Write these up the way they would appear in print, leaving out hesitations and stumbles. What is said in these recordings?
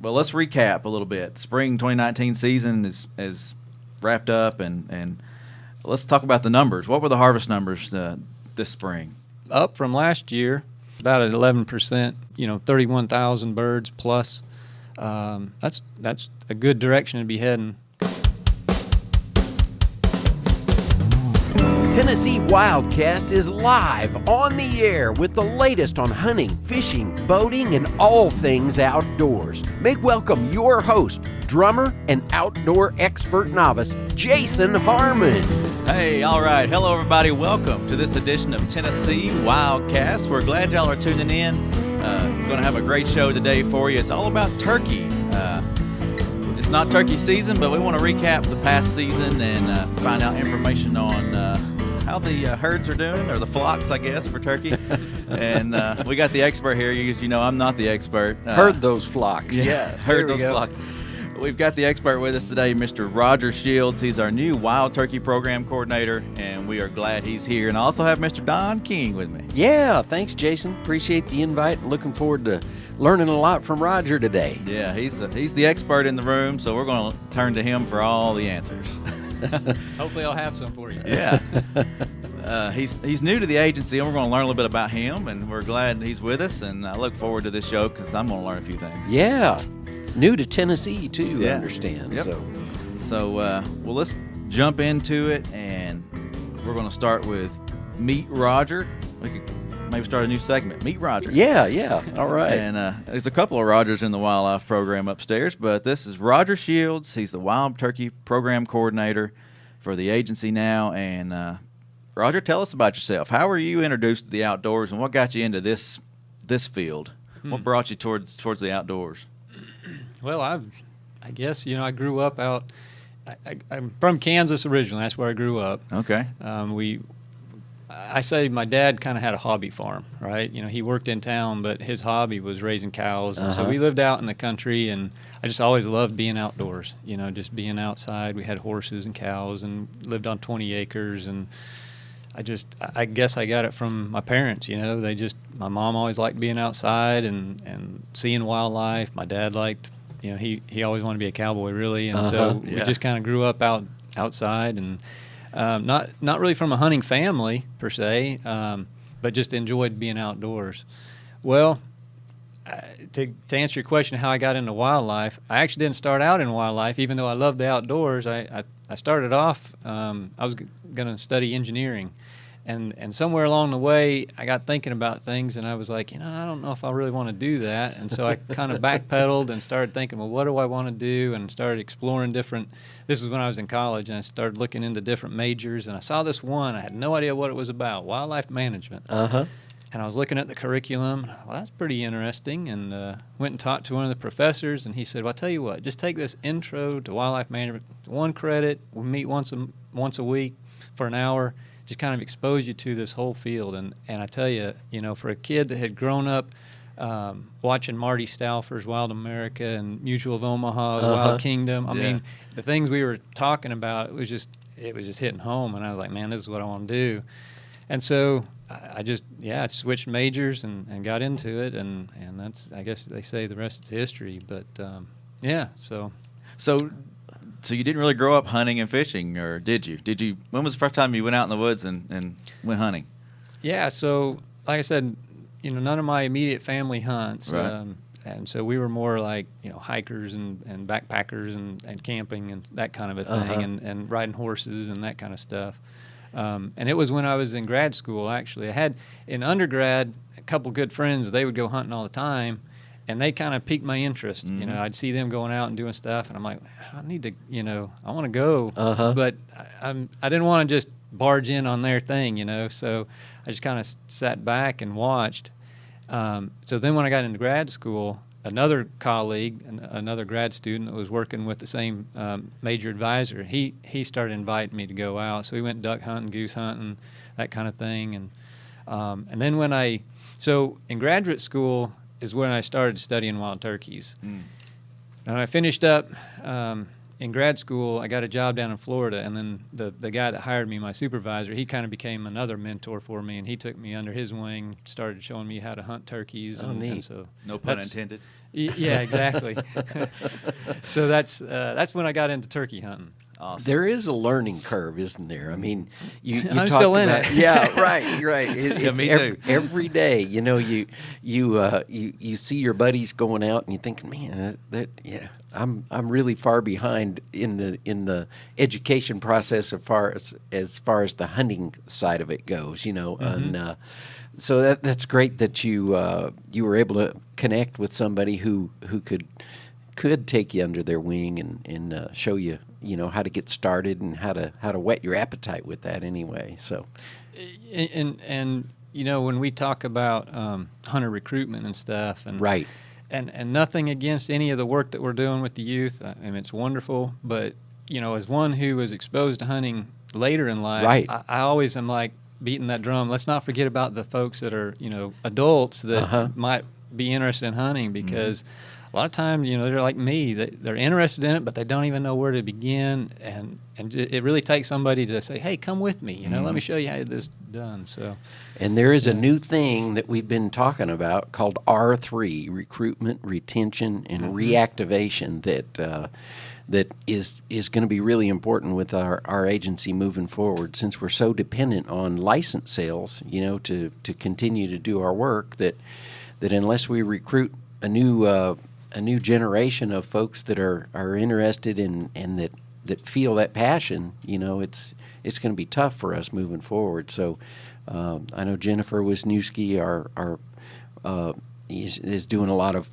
Well, let's recap a little bit. The spring 2019 season is wrapped up, and let's talk about the numbers. What were the harvest numbers this spring? Up from last year, about at 11%. 31,000 birds plus. That's a good direction to be heading. Tennessee WildCast is live on the air with the latest on hunting, fishing, boating, and all things outdoors. Make welcome your host, drummer and outdoor expert novice, Jason Harmon. Hey, all right. Hello, everybody. Welcome to this edition of Tennessee WildCast. We're glad y'all are tuning in. We're going to have a great show today for you. It's all about turkey. It's not turkey season, but we want to recap the past season and find out information on how the herds are doing, or the flocks, I guess, for turkey. And we got the expert here. You know, I'm not the expert. Heard those flocks. Yeah, heard those flocks. We've got the expert with us today, Mr. Roger Shields. He's our new Wild Turkey Program Coordinator, and we are glad he's here. And I also have Mr. Don King with me. Yeah, thanks, Jason. Appreciate the invite. Looking forward to learning a lot from Roger today. Yeah, he's the expert in the room, so we're going to turn to him for all the answers. Hopefully I'll have some for you. Yeah. He's new to the agency, and we're going to learn a little bit about him, and we're glad he's with us, and I look forward to this show because I'm going to learn a few things. Yeah. New to Tennessee, too, I understand. Yep. So, well, let's jump into it, and we're going to start with Meet Roger. We could maybe start a new segment, Meet Roger. Yeah, all right. And there's a couple of Rogers in the wildlife program upstairs, but this is Roger Shields. He's the Wild Turkey Program Coordinator for the agency now. And Roger, tell us about yourself. How were you introduced to the outdoors, and what got you into this field? What brought you towards the outdoors? Well, I guess, I grew up out. I'm from Kansas originally. That's where I grew up. Okay. I say my dad kind of had a hobby farm, right? He worked in town, but his hobby was raising cows. And so we lived out in the country, and I just always loved being outdoors, just being outside. We had horses and cows and lived on 20 acres. And I guess I got it from my parents, my mom always liked being outside and seeing wildlife. My dad liked, he always wanted to be a cowboy, really. And so we just kind of grew up outside, and not really from a hunting family per se, but just enjoyed being outdoors. Well, to answer your question, how I got into wildlife, I actually didn't start out in wildlife, even though I loved the outdoors. I started off, I was going to study engineering. And somewhere along the way, I got thinking about things, and I was like, I don't know if I really want to do that. And so I kind of backpedaled and started thinking, well, what do I want to do? And started exploring different. This is when I was in college, and I started looking into different majors. And I saw this one. I had no idea what it was about, wildlife management. And I was looking at the curriculum. Well, that's pretty interesting. And went and talked to one of the professors, and he said, well, I'll tell you what, just take this intro to wildlife management, 1 credit. We'll meet once a week for an hour. Just kind of expose you to this whole field. And I tell you, for a kid that had grown up watching Marty Stauffer's Wild America and Mutual of Omaha, Wild Kingdom, I mean, the things we were talking about, it was just hitting home. And I was like, man, this is what I want to do. And so I switched majors and got into it. And that's, I guess they say the rest is history. But, So you didn't really grow up hunting and fishing, or did you? When was the first time you went out in the woods and went hunting? Yeah, so like I said, none of my immediate family hunts. Right. And so we were more like, hikers and backpackers and camping and that kind of a thing, and riding horses and that kind of stuff. And it was when I was in grad school, actually. I had, in undergrad, a couple good friends. They would go hunting all the time. And they kind of piqued my interest. Mm-hmm. I'd see them going out and doing stuff, and I'm like, I need to, I want to go. But I didn't want to just barge in on their thing, So I just kind of sat back and watched. So then when I got into grad school, another colleague, another grad student that was working with the same major advisor, he started inviting me to go out. So we went duck hunting, goose hunting, that kind of thing. And then so in graduate school, is when I started studying wild turkeys. And I finished up in grad school, I got a job down in Florida, and then the guy that hired me, my supervisor, he kind of became another mentor for me, and he took me under his wing, started showing me how to hunt turkeys. Neat. So No pun intended. Yeah, exactly. So that's when I got into turkey hunting. Awesome. There is a learning curve, isn't there? I mean, you I'm talked still in about, it. Yeah, right. Yeah, me too. Every day, you see your buddies going out, and you're thinking, man, I'm really far behind in the education process as far as the hunting side of it goes, and so that's great that you were able to connect with somebody who could take you under their wing and show you how to get started and how to whet your appetite with that anyway. So, and when we talk about hunter recruitment and stuff, and right, and nothing against any of the work that we're doing with the youth, I mean, it's wonderful. But as one who was exposed to hunting later in life, right. I always am like beating that drum. Let's not forget about the folks that are adults that might be interested in hunting, because a lot of times, they're like me. They're interested in it, but they don't even know where to begin. And it really takes somebody to say, "Hey, come with me. Let me show you how this is done." So, and there is a new thing that we've been talking about called R3: recruitment, retention, and reactivation. That is going to be really important with our agency moving forward, since we're so dependent on license sales, to continue to do our work. That unless we recruit a new generation of folks that are interested in and that feel that passion, it's going to be tough for us moving forward. So I know Jennifer Wisniewski is doing a lot of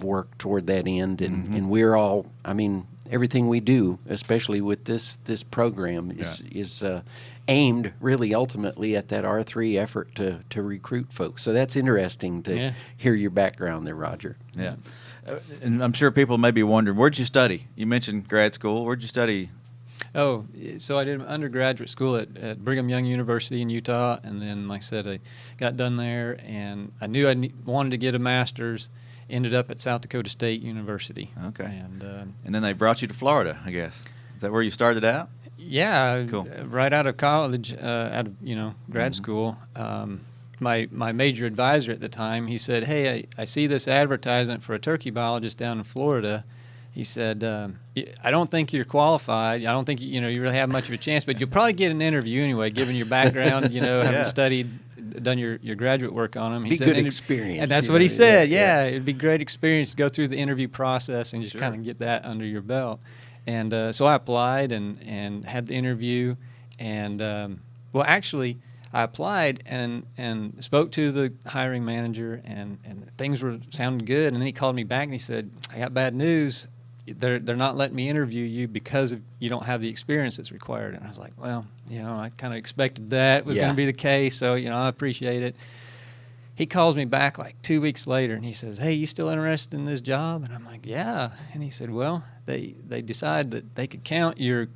work toward that end, and we're all, I mean, everything we do, especially with this program, is aimed really ultimately at that R3 effort to recruit folks. So that's interesting to hear your background there, Roger. Yeah. And I'm sure people may be wondering, where'd you study? You mentioned grad school. Where'd you study? Oh, so I did undergraduate school at Brigham Young University in Utah, and then, like I said, I got done there, and I knew I wanted to get a master's. Ended up at South Dakota State University. Okay. And then they brought you to Florida, I guess. Is that where you started out? Yeah. Cool. Right out of college, out of grad school. My major advisor at the time, he said, "Hey, I see this advertisement for a turkey biologist down in Florida." He said, "I don't think you're qualified. I don't think you really have much of a chance, but you'll probably get an interview anyway, given your background. Having studied, done your graduate work on them." He said, good experience. And that's what he said. Yeah, it'd be great experience to go through the interview process and just kind of get that under your belt. And so I applied and had the interview, and actually, I applied and spoke to the hiring manager, and things were sounding good. And then he called me back and he said, "I got bad news. They're not letting me interview you because you don't have the experience that's required." And I was like, well, I kind of expected that was going to be the case, so I appreciate it. He calls me back like 2 weeks later, and he says, "Hey, you still interested in this job?" And I'm like, "Yeah." And he said, "Well, they decided that they could count your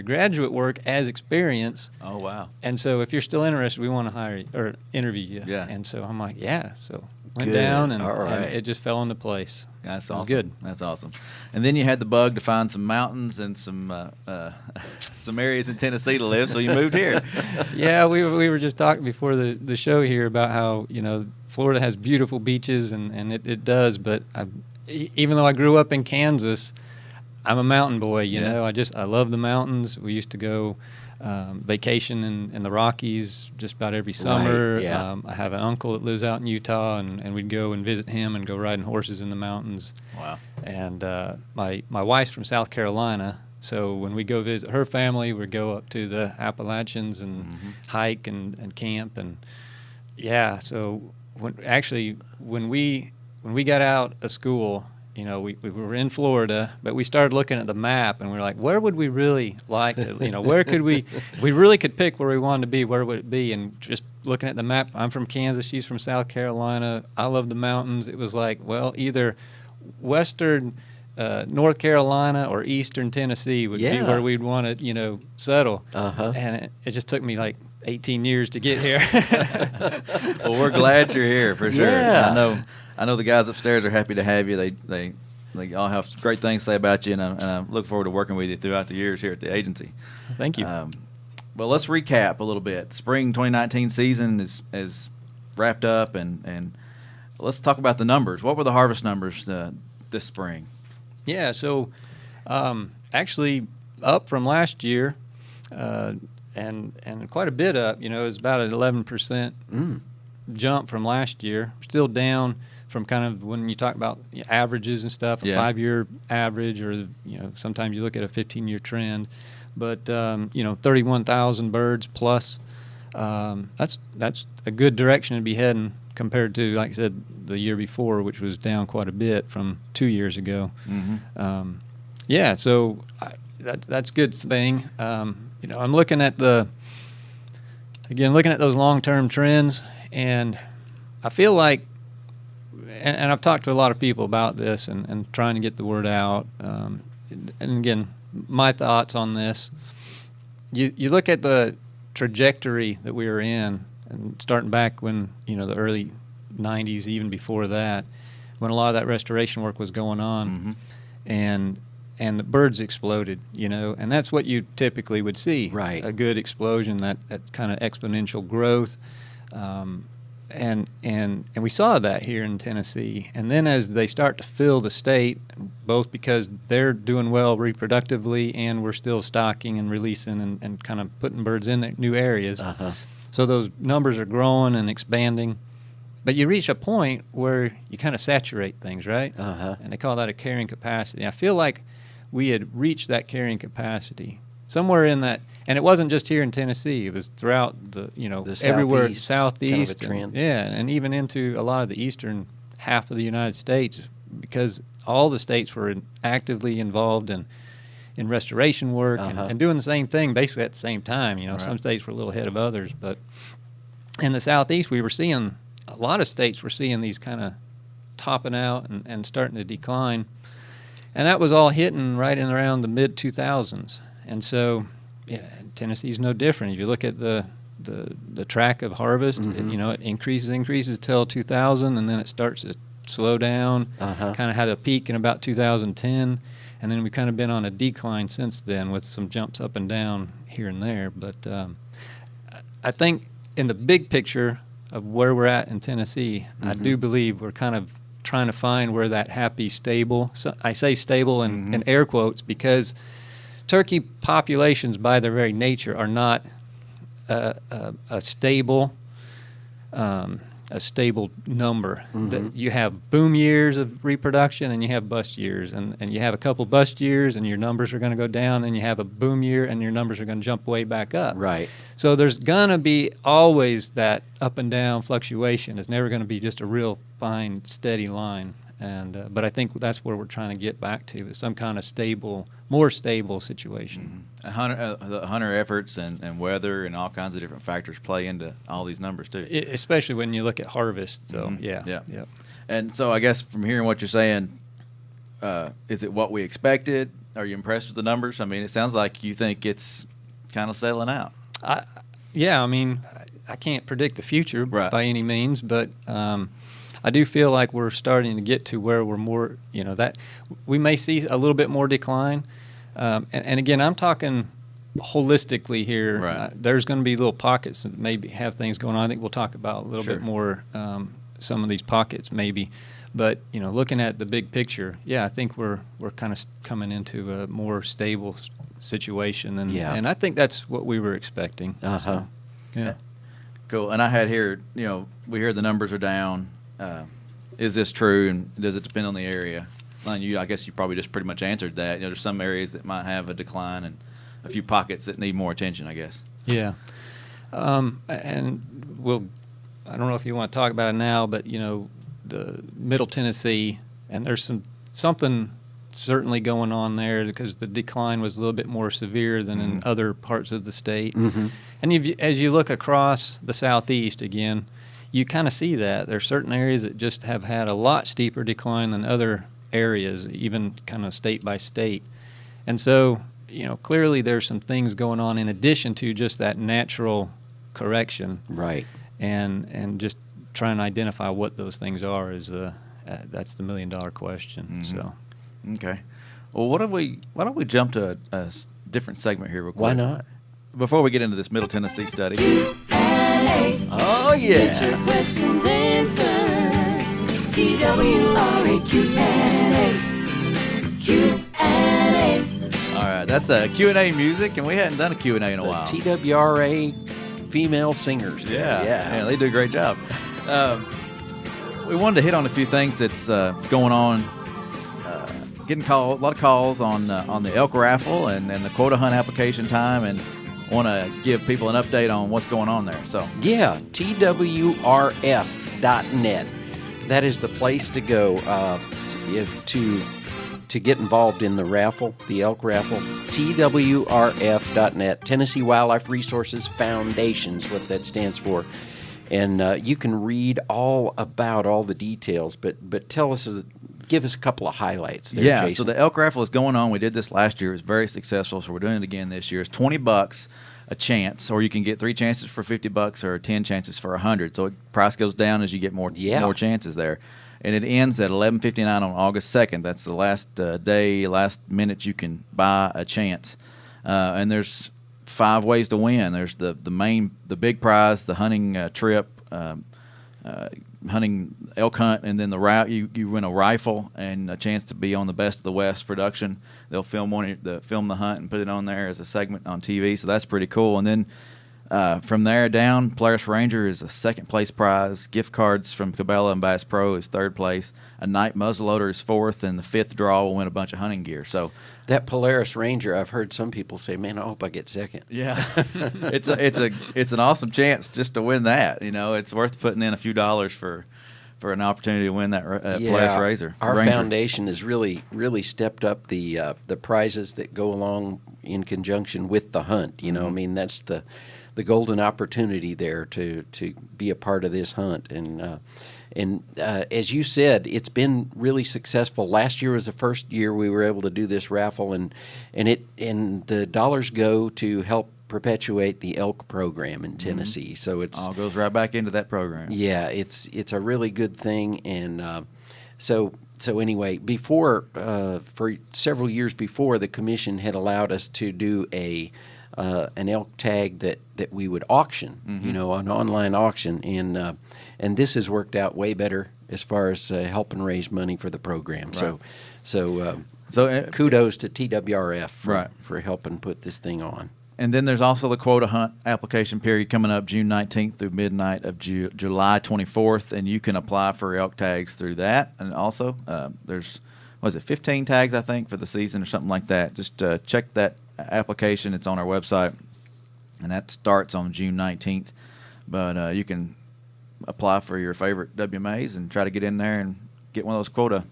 graduate work as experience. Oh, wow. And so if you're still interested, we want to hire you or interview you." Yeah. And so I'm like, "Yeah." So went Good. down, and, All right. and it just fell into place. That's It was awesome. good. That's awesome. And then you had the bug to find some mountains and some some areas in Tennessee to live, so you moved here. Yeah, we were just talking before the show here about how Florida has beautiful beaches, and it does. But even though I grew up in Kansas, I'm a mountain boy. I love the mountains. We used to go vacation in the Rockies just about every summer. Right, yeah. I have an uncle that lives out in Utah, and we'd go and visit him and go riding horses in the mountains. Wow. And my wife's from South Carolina, so when we go visit her family, we'd go up to the Appalachians and hike and camp. And yeah, so when we got out of school, we were in Florida, but we started looking at the map, and we were like, where would we really like to, where could we really could pick where we wanted to be, where would it be? And just looking at the map, I'm from Kansas, she's from South Carolina, I love the mountains. It was like, well, either western North Carolina or eastern Tennessee would be where we'd want to, settle. And it just took me like 18 years to get here. Well, we're glad you're here for sure. Yeah. I know the guys upstairs are happy to have you. They They all have great things to say about you, and I look forward to working with you throughout the years here at the agency. Thank you. Well, let's recap a little bit. The spring 2019 season is wrapped up, and let's talk about the numbers. What were the harvest numbers this spring? Yeah, so actually up from last year, and quite a bit up. It was about an 11% jump from last year. Still down from kind of when you talk about averages and stuff, a 5-year average, or sometimes you look at a 15-year trend. But 31,000 birds plus. That's a good direction to be heading compared to, like I said, the year before, which was down quite a bit from 2 years ago. Mm-hmm. So that's a good thing. I'm looking at those long-term trends, and I feel like, and I've talked to a lot of people about this and trying to get the word out. And again, my thoughts on this, you look at the trajectory that we were in, and starting back when, the early 90s, even before that, when a lot of that restoration work was going on, and the birds exploded, and that's what you typically would see. Right. A good explosion, that kind of exponential growth. And we saw that here in Tennessee. And then as they start to fill the state, both because they're doing well reproductively and we're still stocking and releasing and kind of putting birds in new areas. So those numbers are growing and expanding. But you reach a point where you kind of saturate things, right? And they call that a carrying capacity. I feel like we had reached that carrying capacity somewhere in that, and it wasn't just here in Tennessee. It was throughout the everywhere, southeast, kind of a trend. and even into a lot of the eastern half of the United States, because all the states were actively involved in restoration work and doing the same thing basically at the same time. Right. Some states were a little ahead of others, but in the southeast, we were seeing a lot of states were seeing these kind of topping out and starting to decline, and that was all hitting right in around the mid 2000s. And so, Tennessee's no different. If you look at the track of harvest, it increases till 2000, and then it starts to slow down. Kind of had a peak in about 2010, and then we've kind of been on a decline since then, with some jumps up and down here and there. But I think in the big picture of where we're at in Tennessee, I do believe we're kind of trying to find where that happy, stable. So I say stable in air quotes because turkey populations, by their very nature, are not a stable number. That you have boom years of reproduction and you have bust years, and you have a couple bust years and your numbers are going to go down, and you have a boom year and your numbers are going to jump way back up. Right. So there's going to be always that up and down fluctuation. It's never going to be just a real fine, steady line. And but I think that's where we're trying to get back to, is some kind of more stable situation. The hunter efforts and weather and all kinds of different factors play into all these numbers too. Especially when you look at harvest. So yeah. And so I guess from hearing what you're saying, is it what we expected? Are you impressed with the numbers? I mean, it sounds like you think it's kind of settling out. I can't predict the future by any means, but I do feel like we're starting to get to where we're more, that we may see a little bit more decline. And again, I'm talking holistically here. Right. There's going to be little pockets that maybe have things going on. I think we'll talk about a little bit more some of these pockets maybe. But, looking at the big picture, I think we're kind of coming into a more stable situation. And I think that's what we were expecting. So, yeah. Cool. And I had here, we hear the numbers are down. Is this true, and does it depend on the area? I guess you probably just pretty much answered that. There's some areas that might have a decline and a few pockets that need more attention, I guess. Yeah. And I don't know if you want to talk about it now, but, the Middle Tennessee, and there's something certainly going on there because the decline was a little bit more severe than in other parts of the state. And as you look across the southeast again, you kind of see that. There are certain areas that just have had a lot steeper decline than other areas, even kind of state by state. And so, clearly there's some things going on in addition to just that natural correction. Right. And just trying to identify what those things are is that's the $1 million question. So. Okay. Well, why don't we jump to a different segment here real quick? Why not? Before we get into this Middle Tennessee study. Oh, Get your yeah. questions answered. TWRA Q&A. All right, that's a Q&A music, and we hadn't done a Q&A in a The while. TWRA female singers. Yeah, they do a great job. We wanted to hit on a few things that's going on. Getting a lot of calls on the Elk Raffle and the quota hunt application time, and want to give people an update on what's going on there. So Yeah, TWRF.net. That is the place to go to get involved in the raffle, the Elk Raffle. TWRF.net. Tennessee Wildlife Resources Foundation is what that stands for. And you can read all about all the details, but give us a couple of highlights there, yeah, Jason. so the Elk Raffle is going on. We did this last year. It was very successful, so we're doing it again this year. It's $20 a chance, or you can get 3 chances for $50 or 10 chances for $100. So price goes down as you get more chances there. And it ends at 11:59 on August 2nd. That's the last last minute you can buy a chance. And there's 5 ways to win. There's the big prize, the hunting trip, hunting elk hunt, and then the route. You win a rifle and a chance to be on the Best of the West production. They'll film the hunt and put it on there as a segment on TV. So that's pretty cool. And then from there down, Polaris Ranger is a second place prize. Gift cards from Cabela and Bass Pro is third place. A night muzzleloader is fourth, and the fifth draw will win a bunch of hunting gear. So that Polaris Ranger, I've heard some people say, "Man, I hope I get second." yeah, it's an awesome chance just to win that. You know, it's worth putting in a few dollars for an opportunity to win that Polaris Ranger. Our foundation has really stepped up the prizes that go along in conjunction with the hunt. You know, I mean, that's the golden opportunity there to be a part of this hunt. And as you said, it's been really successful. Last year was the first year we were able to do this raffle, and the dollars go to help perpetuate the elk program in Tennessee. So it's all goes right back into that program. Yeah, it's a really good thing. And so anyway, before for several years before, the commission had allowed us to do an elk tag that we would auction, an online auction, and this has worked out way better as far as helping raise money for the program. Right. So kudos to TWRF for helping put this thing on. And then there's also the quota hunt application period coming up June 19th through midnight of July 24th, and you can apply for elk tags through that. And also there's 15 tags I think for the season or something like that. Just check that application. It's on our website, and that starts on June 19th. But you can apply for your favorite WMAs and try to get in there and get one of those quota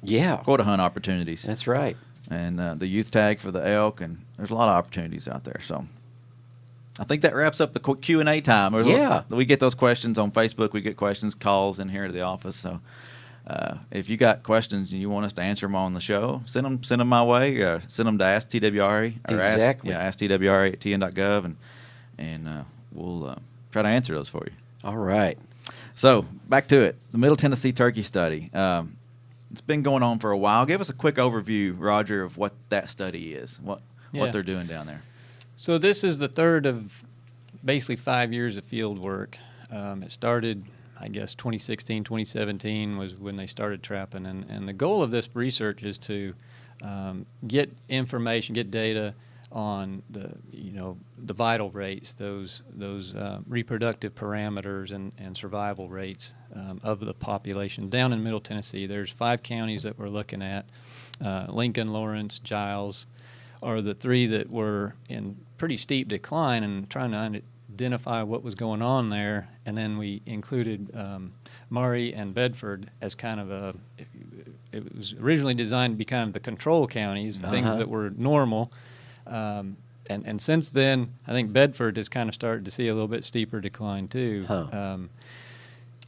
hunt opportunities. That's right. And the youth tag for the elk, and there's a lot of opportunities out there. So I think that wraps up the Q&A time. Yeah. We get those questions on Facebook. We get questions, calls in here to the office. So if you got questions and you want us to answer them on the show, send them my way. Send them to Ask TWRA. Or exactly. Ask TWRA at tn.gov, and we'll try to answer those for you. All right. So back to it. The Middle Tennessee Turkey Study. It's been going on for a while. Give us a quick overview, Roger, of what that study is, what they're doing down there. So this is the third of basically 5 years of field work. It started, I guess, 2016, 2017 was when they started trapping. And the goal of this research is to get information, get data on the vital rates, those reproductive parameters and survival rates of the population. Down in Middle Tennessee, there's 5 counties that we're looking at. Lincoln, Lawrence, Giles are the 3 that were in pretty steep decline, and trying to identify what was going on there. And then we included Murray and Bedford as kind of it was originally designed to be kind of the control counties, things that were normal. And since then, I think Bedford has kind of started to see a little bit steeper decline too.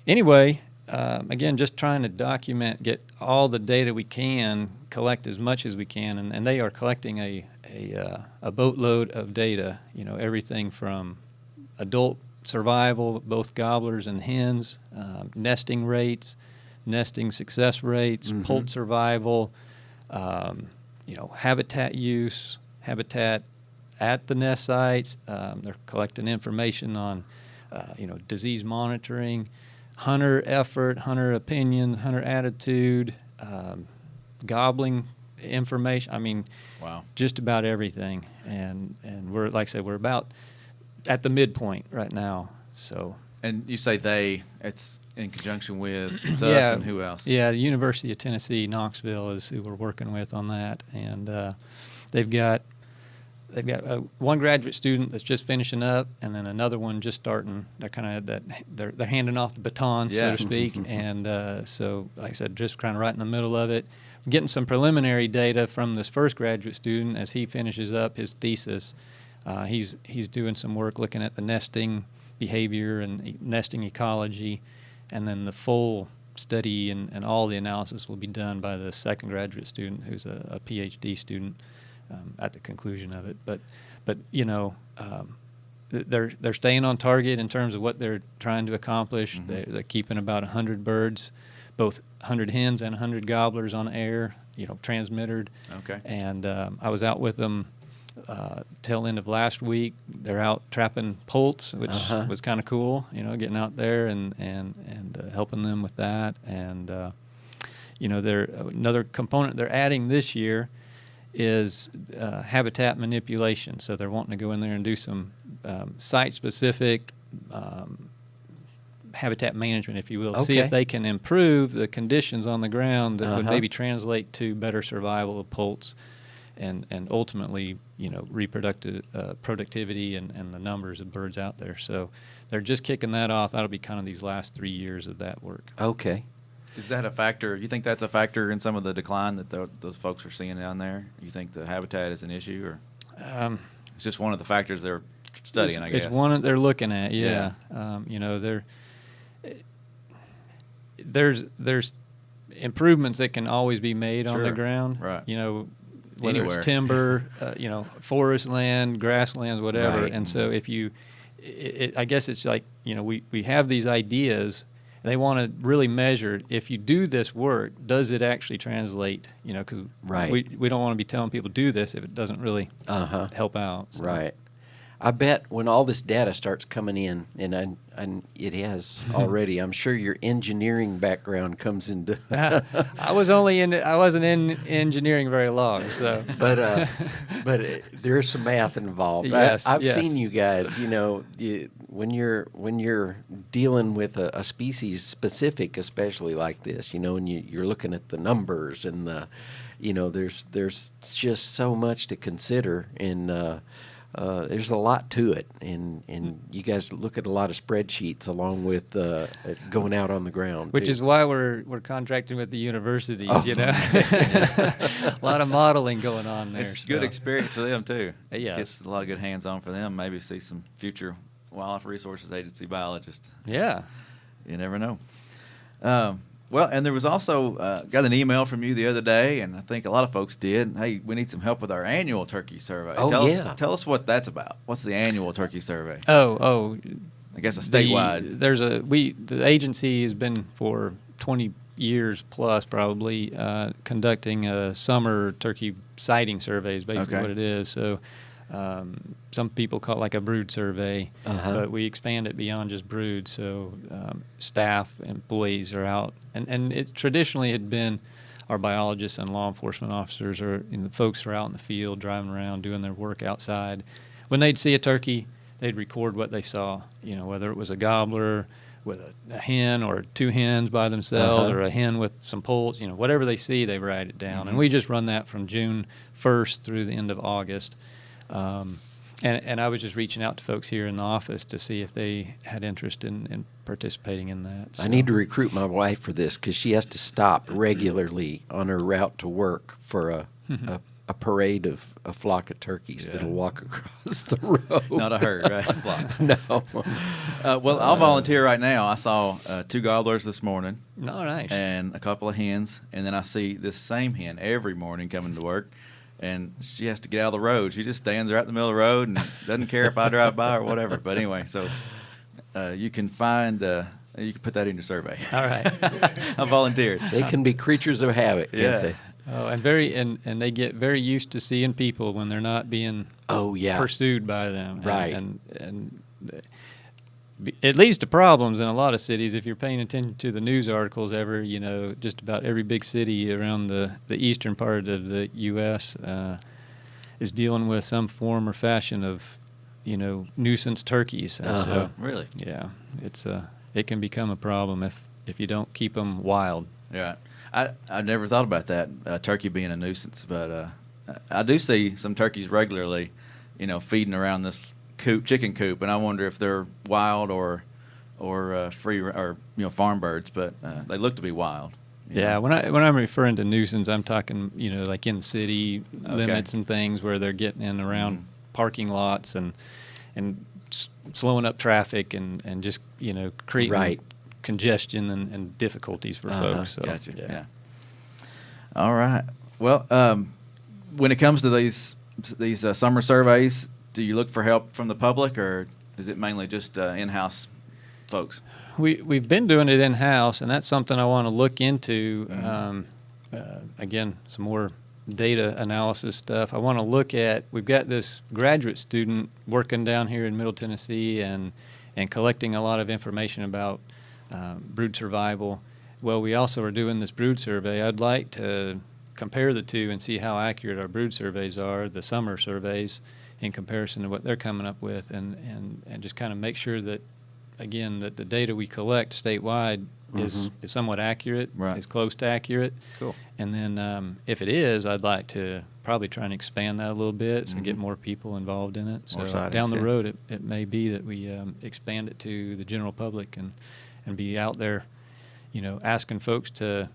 Anyway, again, just trying to document, get all the data we can, collect as much as we can, and they are collecting a boatload of data. Everything from adult survival, both gobblers and hens, nesting rates, nesting success rates, poult survival. habitat use, habitat at the nest sites. They're collecting information on, disease monitoring, hunter effort, hunter opinion, hunter attitude, gobbling information. I mean, wow, just about everything. And we're, like I said, we're about at the midpoint right now. So. And you say it's in conjunction with it's us and who else? Yeah, the University of Tennessee, Knoxville is who we're working with on that. And they've got one graduate student that's just finishing up, and then another one just starting. They're kind of they're handing off the baton, so to speak. And so, like I said, just kind of right in the middle of it. We're getting some preliminary data from this first graduate student as he finishes up his thesis. He's doing some work looking at the nesting behavior and nesting ecology, and then the full study and all the analysis will be done by the second graduate student, who's a PhD student, at the conclusion of it. But they're staying on target in terms of what they're trying to accomplish. Mm-hmm. They're keeping about 100 birds, both 100 hens and 100 gobblers on air, transmittered. Okay. And I was out with them tail end of last week. They're out trapping poults, which was kind of cool, getting out there and helping them with that. And another component they're adding this year is habitat manipulation. So they're wanting to go in there and do some site-specific habitat management, if you will, see if they can improve the conditions on the ground that would maybe translate to better survival of poults and ultimately, reproductive productivity and the numbers of birds out there. So they're just kicking that off. That'll be kind of these last 3 years of that work. Okay. Is that a factor? You think that's a factor in some of the decline that those folks are seeing down there? You think the habitat is an issue, or it's just one of the factors they're studying? I guess it's one they're looking at. Yeah. There's improvements that can always be made on the ground. Right. Whether Anywhere. it's timber, forest land, grasslands, whatever. Right. And so if I guess it's like, we have these ideas. They want to really measure, if you do this work, does it actually translate? Because we don't want to be telling people do this if it doesn't really help out. So. Right. I bet when all this data starts coming in, and it has already, I'm sure your engineering background comes into. I wasn't in engineering very long, so. But there's some math involved. Yes, I've seen you guys. When you're dealing with a species specific, especially like this, and you're looking at the numbers and there's just so much to consider, and there's a lot to it, and you guys look at a lot of spreadsheets along with going out on the ground. Which is why we're contracting with the universities, A lot of modeling going on there. It's good experience for them too. Yes. Gets a lot of good hands-on for them. Maybe see some future Wildlife Resources Agency biologists. Yeah. You never know. Well, and there was also got an email from you the other day, and I think a lot of folks did. Hey, we need some help with our annual turkey survey. Tell us what that's about. What's the annual turkey survey? Oh, I guess a statewide. The agency has been for 20 years plus probably conducting a summer turkey sighting survey is basically what it is. So some people call it like a brood survey, but we expand it beyond just brood. So staff, employees are out, and it traditionally had been our biologists and law enforcement officers, or the folks who are out in the field driving around doing their work outside. When they'd see a turkey, they'd record what they saw. Whether it was a gobbler with a hen, or two hens by themselves, or a hen with some poults. Whatever they see, they write it down, and we just run that from June 1st through the end of August. And I was just reaching out to folks here in the office to see if they had interest in participating in that. So. I need to recruit my wife for this because she has to stop regularly on her route to work for a parade of a flock of turkeys that'll walk across the road. Not a herd, right? No. Well, I'll volunteer right now. I saw 2 gobblers this morning. Oh, nice. And a couple of hens, and then I see this same hen every morning coming to work. And she has to get out of the road. She just stands right in the middle of the road and doesn't care if I drive by or whatever. But anyway, so you can find, you can put that in your survey. All right. I volunteered. They can be creatures of habit, can't they? Oh, and they get very used to seeing people when they're not being pursued by them. Right. And it leads to problems in a lot of cities if you're paying attention to the news articles just about every big city around the eastern part of the U.S. Is dealing with some form or fashion of, nuisance turkeys. And so, really? Yeah, it can become a problem if you don't keep them wild. Yeah. I never thought about that, turkey being a nuisance, but I do see some turkeys regularly, feeding around this chicken coop, and I wonder if they're wild or free or farm birds, but they look to be wild. Yeah, when I'm referring to nuisance, I'm talking like in city limits and things where they're getting in around parking lots and slowing up traffic and just creating congestion and difficulties for folks. So, gotcha. Yeah. All right. Well, when it comes to these summer surveys, do you look for help from the public, or is it mainly just in-house folks? We've been doing it in-house, and that's something I want to look into. Again, some more data analysis stuff. I want to look at, we've got this graduate student working down here in Middle Tennessee and collecting a lot of information about brood survival. Well, we also are doing this brood survey. I'd like to compare the two and see how accurate our brood surveys are, the summer surveys, in comparison to what they're coming up with, and just kind of make sure that, again, that the data we collect statewide is somewhat accurate, is close to accurate. Cool. And then if it is, I'd like to probably try and expand that a little bit, so get more people involved in it. So down the road, it may be that we expand it to the general public and be out there, asking folks to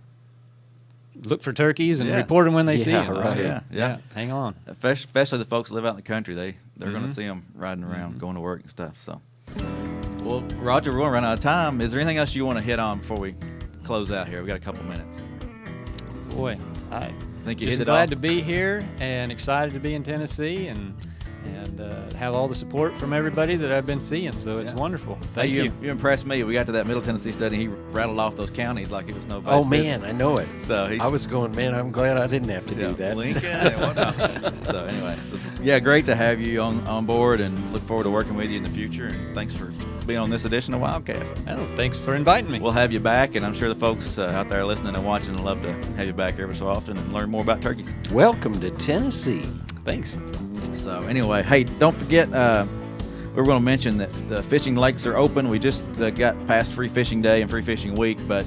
look for turkeys and report them when they see them. Right. So, yeah. Hang on. Especially the folks that live out in the country, they're going to see them riding around, going to work and stuff. So, well, Roger, we're going to run out of time. Is there anything else you want to hit on before we close out here? We got a couple minutes. Boy, I think you just hit it glad all. to be here and excited to be in Tennessee and have all the support from everybody that I've been seeing. So it's wonderful. Thank you. You impressed me. We got to that Middle Tennessee study. He rattled off those counties like it was nobody's Oh, man, business. I know it. So I was going, man, I'm glad I didn't have to do that. Lincoln and whatnot. So anyway, great to have you on board, and look forward to working with you in the future. And thanks for being on this edition of WildCast. Well, thanks for inviting me. We'll have you back, and I'm sure the folks out there listening and watching would love to have you back every so often and learn more about turkeys. Welcome to Tennessee. Thanks. So anyway, hey, don't forget, we were going to mention that the fishing lakes are open. We just got past Free Fishing Day and Free Fishing Week, but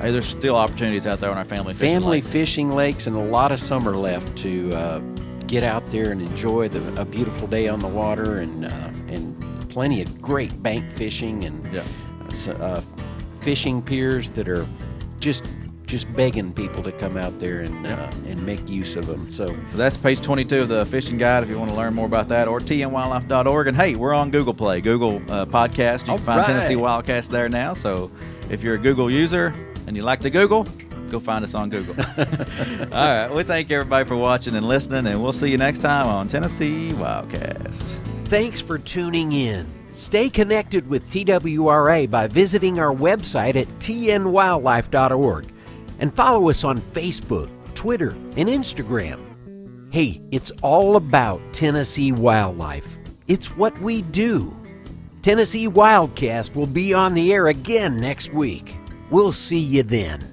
hey, there's still opportunities out there on our family fishing lakes and a lot of summer left to get out there and enjoy a beautiful day on the water, and plenty of great bank fishing and fishing piers that are just begging people to come out there and make use of them. So that's page 22 of the fishing guide if you want to learn more about that, or tnwildlife.org. And hey, we're on Google Play, Google Podcast. You can find Tennessee WildCast there now. So if you're a Google user and you like to Google, go find us on Google. All right. We thank everybody for watching and listening, and we'll see you next time on Tennessee WildCast. Thanks for tuning in. Stay connected with TWRA by visiting our website at tnwildlife.org. And follow us on Facebook, Twitter, and Instagram. Hey, it's all about Tennessee wildlife. It's what we do. Tennessee WildCast will be on the air again next week. We'll see you then.